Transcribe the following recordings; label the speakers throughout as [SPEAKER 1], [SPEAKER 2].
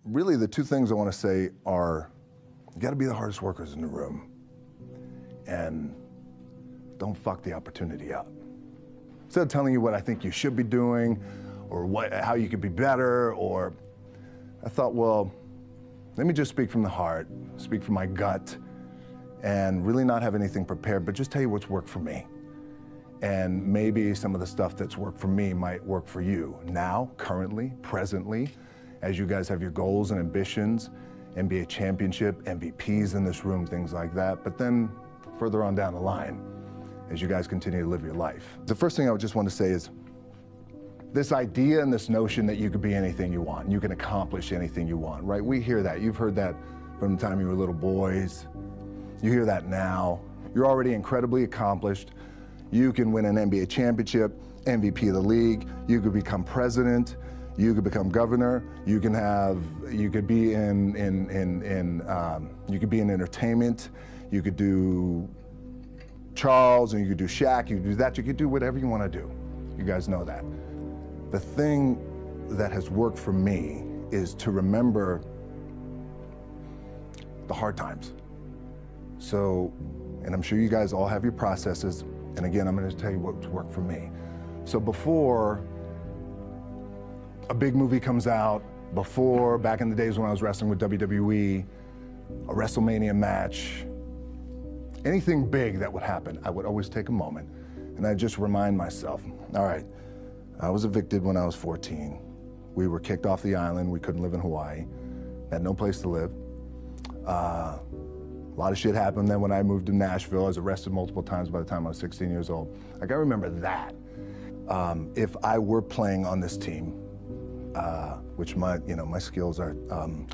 [SPEAKER 1] really the two things I want to say are, you got to be the hardest workers in the room, and don't fuck the opportunity up. Instead of telling you what I think you should be doing, or how you could be better, or I thought, well, let me just speak from the heart, speak from my gut, and really not have anything prepared, but just tell you what's worked for me. And maybe some of the stuff that's worked for me might work for you now, currently, presently, as you guys have your goals and ambitions, NBA championship, MVPs in this room, things like that. But then further on down the line, as you guys continue to live your life. The first thing I would just want to say is, this idea and this notion that you could be anything you want, you can accomplish anything you want, right? We hear that. You've heard that from the time you were little boys. You hear that now. You're already incredibly accomplished. You can win an NBA championship, MVP of the league. You could become president. You could become governor. You could be in entertainment. You could do Charles, and you could do Shaq. You could do that. You could do whatever you want to do. You guys know that. The thing that has worked for me is to remember the hard times. So, and I'm sure you guys all have your processes, and again, I'm going to tell you what's worked for me. So before a big movie comes out, before, back in the days when I was wrestling with WWE, a WrestleMania match, anything big that would happen, I would always take a moment, and I'd just remind myself, all right, I was evicted when I was 14. We were kicked off the island. We couldn't live in Hawaii. Had no place to live. A lot of shit happened then when I moved to Nashville. I was arrested multiple times by the time I was 16 years old. I gotta remember that. If I were playing on this team, which my skills are,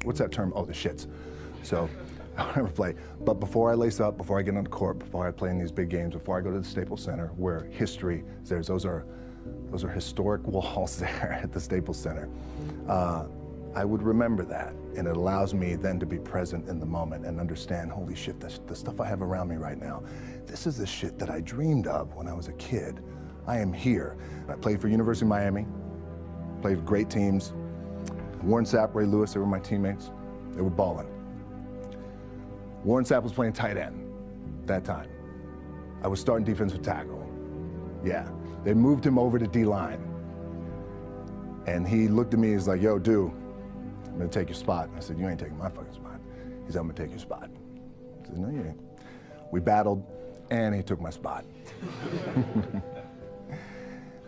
[SPEAKER 1] what's that term? Oh, the shits. So I never play. But before I lace up, before I get on the court, before I play in these big games, before I go to the Staples Center, where history is there, those are historic walls there at the Staples Center. I would remember that, and it allows me then to be present in the moment and understand, holy shit, the stuff I have around me right now, this is the shit that I dreamed of when I was a kid. I am here. I played for University of Miami, played with great teams. Warren Sapp, Ray Lewis, they were my teammates. They were balling. Warren Sapp was playing tight end that time. I was starting defensive tackle. Yeah. They moved him over to D-line. And he looked at me, he's like, yo, dude, I'm gonna take your spot. I said, you ain't taking my fucking spot. He said, I'm gonna take your spot. I said, no, you ain't. We battled, and he took my spot.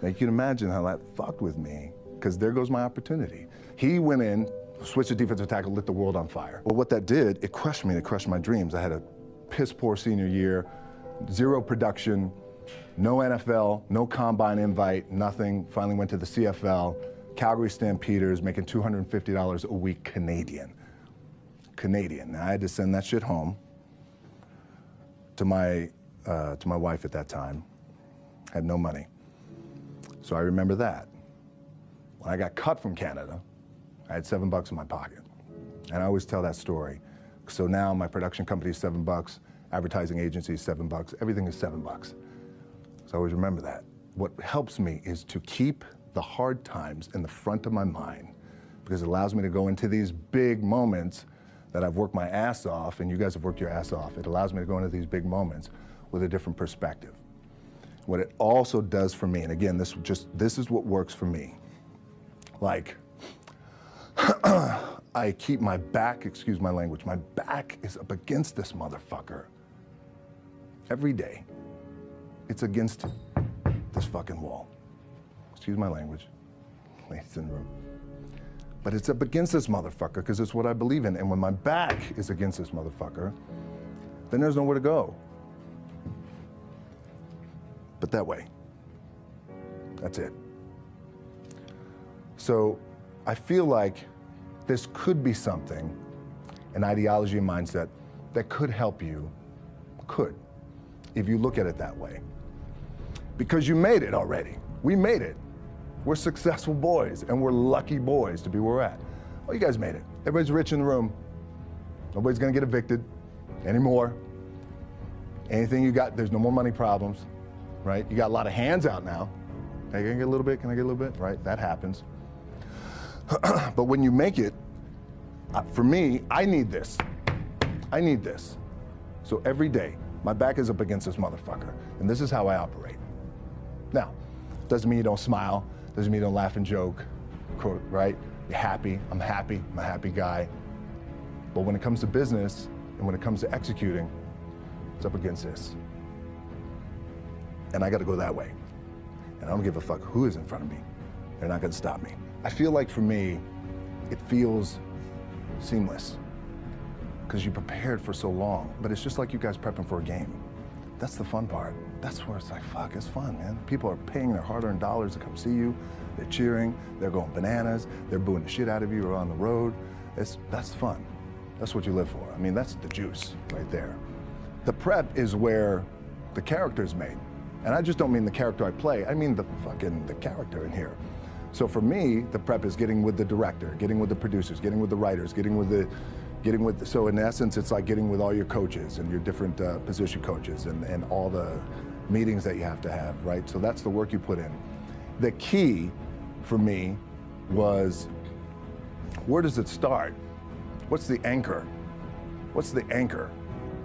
[SPEAKER 1] Now you can imagine how that fucked with me, because there goes my opportunity. He went in, switched to defensive tackle, lit the world on fire. Well, what that did, it crushed me, it crushed my dreams. I had a piss poor senior year, zero production, no NFL, no combine invite, nothing. Finally went to the CFL, Calgary Stampeders, making $250 a week Canadian. Now I had to send that shit home to my wife at that time. Had no money. So I remember that. When I got cut from Canada, I had $7 in my pocket. And I always tell that story. So now my production company is $7, advertising agency is $7, everything is $7. So I always remember that. What helps me is to keep the hard times in the front of my mind, because it allows me to go into these big moments that I've worked my ass off, and you guys have worked your ass off. It allows me to go into these big moments with a different perspective. What it also does for me, and again, this is what works for me. Like, I keep my back, excuse my language, my back is up against this motherfucker every day. It's against this fucking wall. Excuse my language, ladies in the room. But it's up against this motherfucker because it's what I believe in. And when my back is against this motherfucker, then there's nowhere to go. But that way. That's it. So I feel like this could be something, an ideology and mindset that could help you, if you look at it that way. Because you made it already. We made it. We're successful boys, and we're lucky boys to be where we're at. Oh, you guys made it. Everybody's rich in the room. Nobody's gonna get evicted anymore. Anything you got, there's no more money problems, right? You got a lot of hands out now. Hey, can I get a little bit? Can I get a little bit? Right, that happens. But when you make it, For me, I need this. I need this. So every day, my back is up against this motherfucker, and this is how I operate. Now, doesn't mean you don't smile, doesn't mean you don't laugh and joke, right? You're happy, I'm a happy guy. But when it comes to business, and when it comes to executing, it's up against this. And I gotta go that way. And I don't give a fuck who is in front of me. They're not gonna stop me. I feel like for me, it feels seamless because you prepared for so long, but it's just like you guys prepping for a game. That's the fun part. That's where it's like, fuck, it's fun, man. People are paying their hard-earned dollars to come see you. They're cheering, they're going bananas, they're booing the shit out of you or on the road. That's fun. That's what you live for. I mean, that's the juice right there. The prep is where the character's made. And I just don't mean the character I play, I mean the character in here. So for me, the prep is getting with the director, getting with the producers, getting with the writers, so in essence, it's like getting with all your coaches and your different position coaches and all the meetings that you have to have, right? So that's the work you put in. The key for me was, where does it start? What's the anchor? What's the anchor?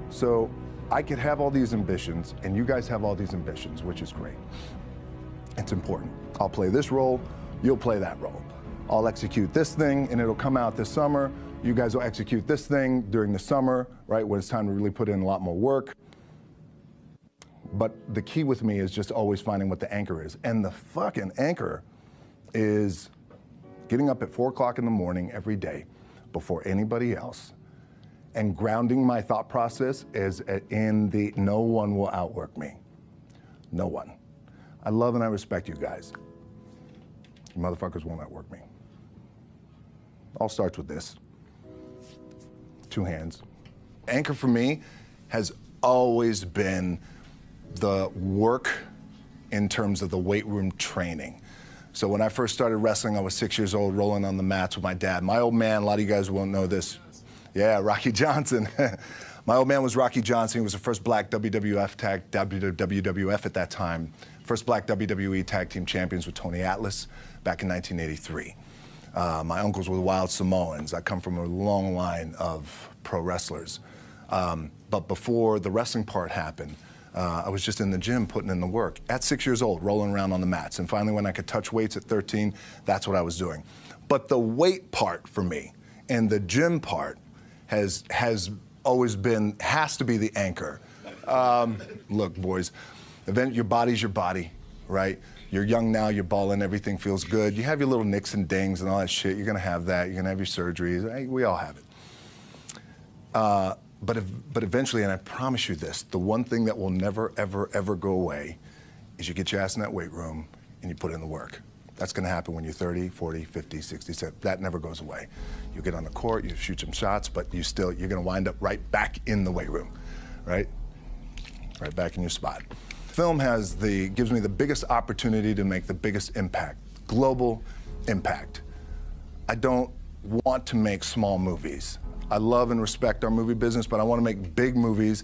[SPEAKER 1] So I could have all these ambitions and you guys have all these ambitions, which is great. It's important. I'll play this role, you'll play that role. I'll execute this thing and it'll come out this summer. You guys will execute this thing during the summer, right, when it's time to really put in a lot more work. But the key with me is just always finding what the anchor is. And the fucking anchor is getting up at 4 o'clock in the morning every day before anybody else and grounding my thought process is in the no one will outwork me. No one. I love and I respect you guys. You motherfuckers won't outwork me. All starts with this. 2 hands. Anchor for me has always been the work in terms of the weight room training. So when I first started wrestling, I was 6 years old, rolling on the mats with my dad. My old man, a lot of you guys won't know this. Yeah, Rocky Johnson. My old man was Rocky Johnson. He was the first black WWF at that time. First black WWE tag team champions with Tony Atlas back in 1983. My uncles were the Wild Samoans. I come from a long line of pro wrestlers. But before the wrestling part happened, I was just in the gym putting in the work. At 6 years old, rolling around on the mats. And finally, when I could touch weights at 13, that's what I was doing. But the weight part for me and the gym part has always has to be the anchor. Look, boys, your body's your body, right? You're young now, you're balling, everything feels good. You have your little nicks and dings and all that shit. You're gonna have that. You're gonna have your surgeries. Hey, we all have it. But eventually, and I promise you this, the one thing that will never, ever, ever go away is you get your ass in that weight room and you put in the work. That's gonna happen when you're 30, 40, 50, 60, 70. That never goes away. You get on the court, you shoot some shots, but you're gonna wind up right back in the weight room, right? Right back in your spot. Film gives me the biggest opportunity to make the biggest impact, global impact. I don't want to make small movies. I love and respect our movie business, but I want to make big movies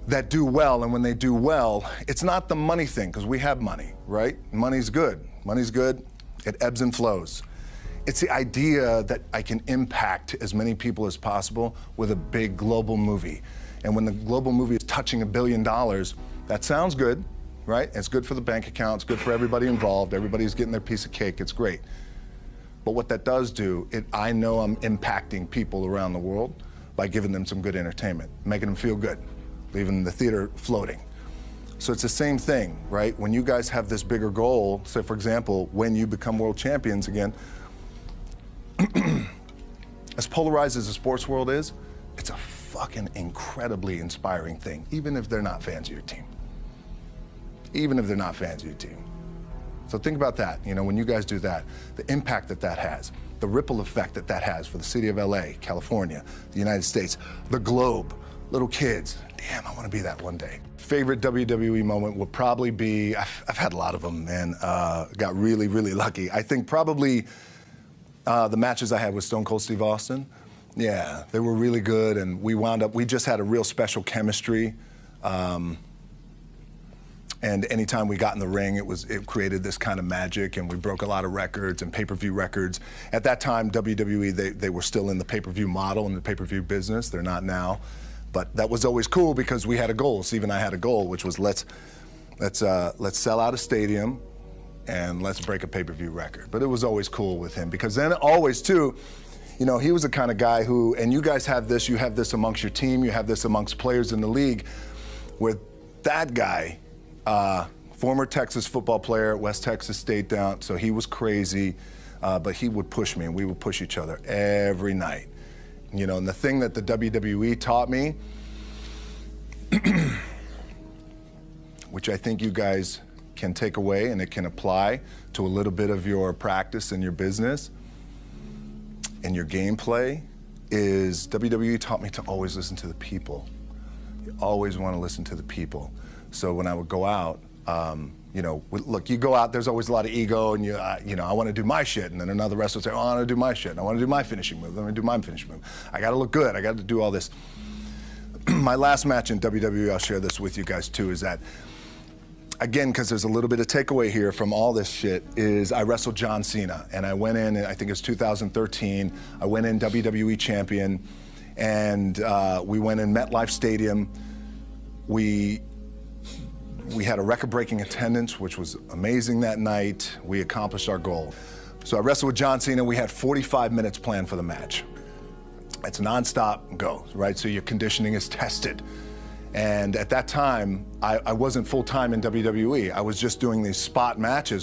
[SPEAKER 1] that do well, and when they do well, it's not the money thing, because we have money, right? Money's good. Money's good. It ebbs and flows. It's the idea that I can impact as many people as possible with a big global movie. And when the global movie is touching $1 billion, that sounds good, right? It's good for the bank account, it's good for everybody involved, everybody's getting their piece of cake, it's great. But what that does do, I know I'm impacting people around the world by giving them some good entertainment, making them feel good, leaving the theater floating. So it's the same thing, right? When you guys have this bigger goal, say for example, when you become world champions again, as polarized as the sports world is, it's a fucking incredibly inspiring thing, even if they're not fans of your team. Even if they're not fans of your team. So think about that, when you guys do that, the impact that has, the ripple effect that has for the city of LA, California, the United States, the globe, little kids. Damn, I want to be that one day. Favorite WWE moment would probably be, I've had a lot of them, man. Got really, really lucky. I think probably the matches I had with Stone Cold Steve Austin. Yeah, they were really good, and we just had a real special chemistry. And anytime we got in the ring, it created this kind of magic, and we broke a lot of records and pay-per-view records. At that time, WWE, they were still in the pay-per-view model, in the pay-per-view business. They're not now. But that was always cool because we had a goal. Steve and I had a goal, which was let's sell out a stadium and let's break a pay-per-view record. But it was always cool with him because then always too, you know, he was the kind of guy who, and you guys have this, you have this amongst your team, you have this amongst players in the league, where that guy, former Texas football player, West Texas State down, so he was crazy, but he would push me and we would push each other every night. You know, and the thing that the WWE taught me, which I think you guys can take away and it can apply to a little bit of your practice in your business and your gameplay, is WWE taught me to always listen to the people. You always want to listen to the people. So when I would go out, you know, look, you go out, there's always a lot of ego, and you know, I want to do my shit, and then another wrestler would say, oh, I want to do my shit, and I want to do my finishing move, I'm going to do my finishing move. I got to look good, I got to do all this. My last match in WWE, I'll share this with you guys too, is that, again, because there's a little bit of takeaway here from all this shit, is I wrestled John Cena, and I went in, I think it was 2013, I went in WWE champion, and we went in MetLife Stadium. We had a record-breaking attendance, which was amazing that night. We accomplished our goal. So I wrestled with John Cena. We had 45 minutes planned for the match. It's nonstop go, right? So your conditioning is tested. And at that time, I wasn't full-time in WWE. I was just doing these spot matches